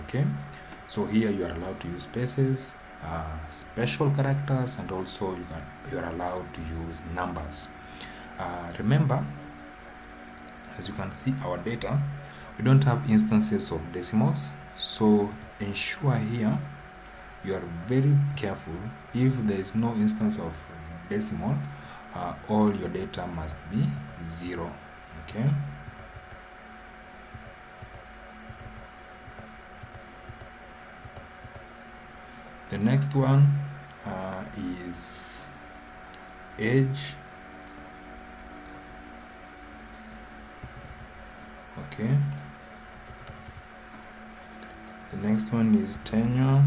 Okay, so here you are allowed to use spaces, special characters, and also you are allowed to use numbers. Remember, as you can see our data, we don't have instances of decimals, so ensure here you are very careful. If there is no instance of decimal, all your data must be 0. Okay, the next one is age. Okay, the next one is tenure.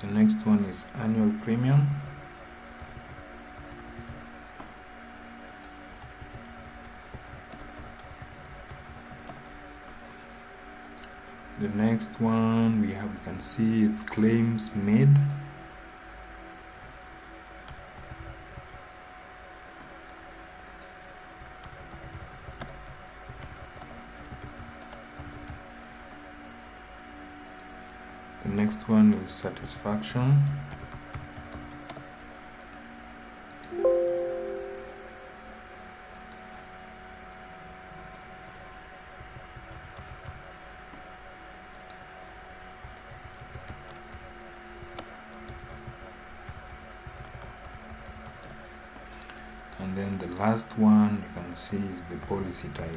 The next one is annual premium. The next one we can see it's claims made. The next one is satisfaction. And then the last one you can see is the policy type.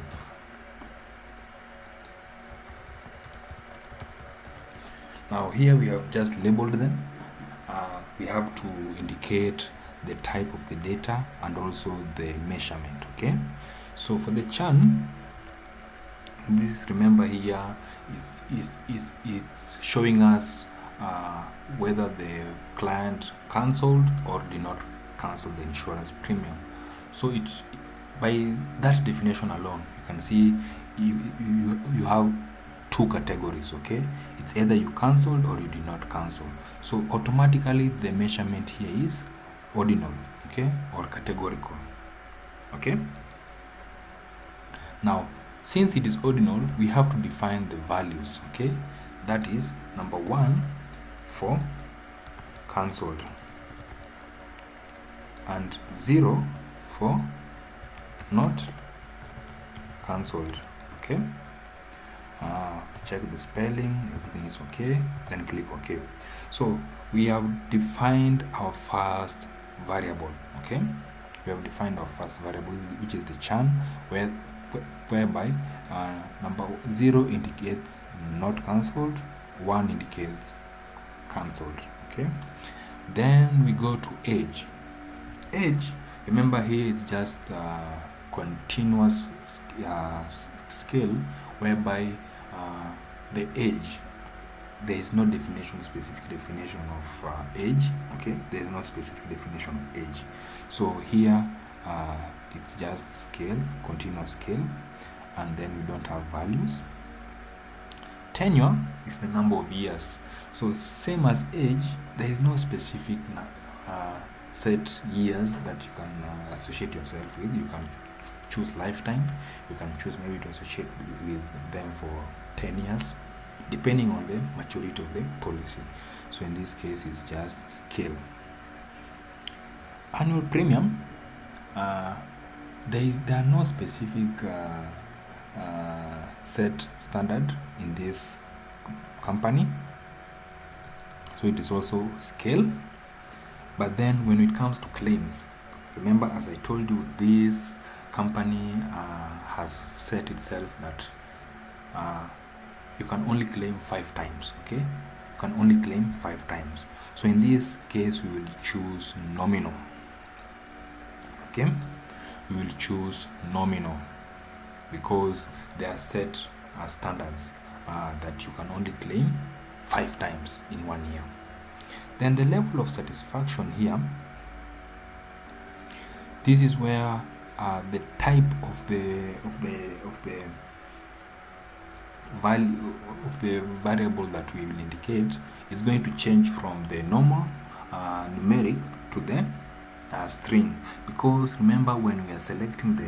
Now here we have just labeled them. We have to indicate the type of the data and also the measurement. Okay, so for the churn, this, remember here, it's showing us whether the client cancelled or did not cancel the insurance premium. So it's by that definition alone, you can see you have two categories. Okay, it's either you cancelled or you did not cancel. So automatically the measurement here is ordinal, okay, or categorical. Okay, now since it is ordinal, we have to define the values. Okay, that is number 1 for cancelled and 0 for not cancelled. Okay, check the spelling, everything is okay, then click OK. So we have defined our first variable. Okay, we have defined our first variable, which is the churn, whereby number 0 indicates not cancelled, 1 indicates cancelled. Okay, then we go to age. Age, remember here it's just continuous scale, whereby the age, there is no specific definition of age. Okay, there is no specific definition of age. So here it's just scale, continuous scale, and then we don't have values. Tenure is the number of years. So same as age, there is no specific set years that you can associate yourself with. You can choose lifetime. You can choose maybe to associate with them for 10 years, depending on the maturity of the policy. So in this case, it's just scale. Annual premium, there are no specific set standard in this company, so it is also scale. But then when it comes to claims, remember, as I told you, this company has set itself that you can only claim 5 times. Okay, you can only claim 5 times. So in this case, we will choose nominal. Okay, we will choose nominal because they are set as standards that you can only claim 5 times in 1 year. Then the level of satisfaction here, this is where the type of the value of the variable that we will indicate is going to change from the normal numeric to the string, because remember when we are selecting the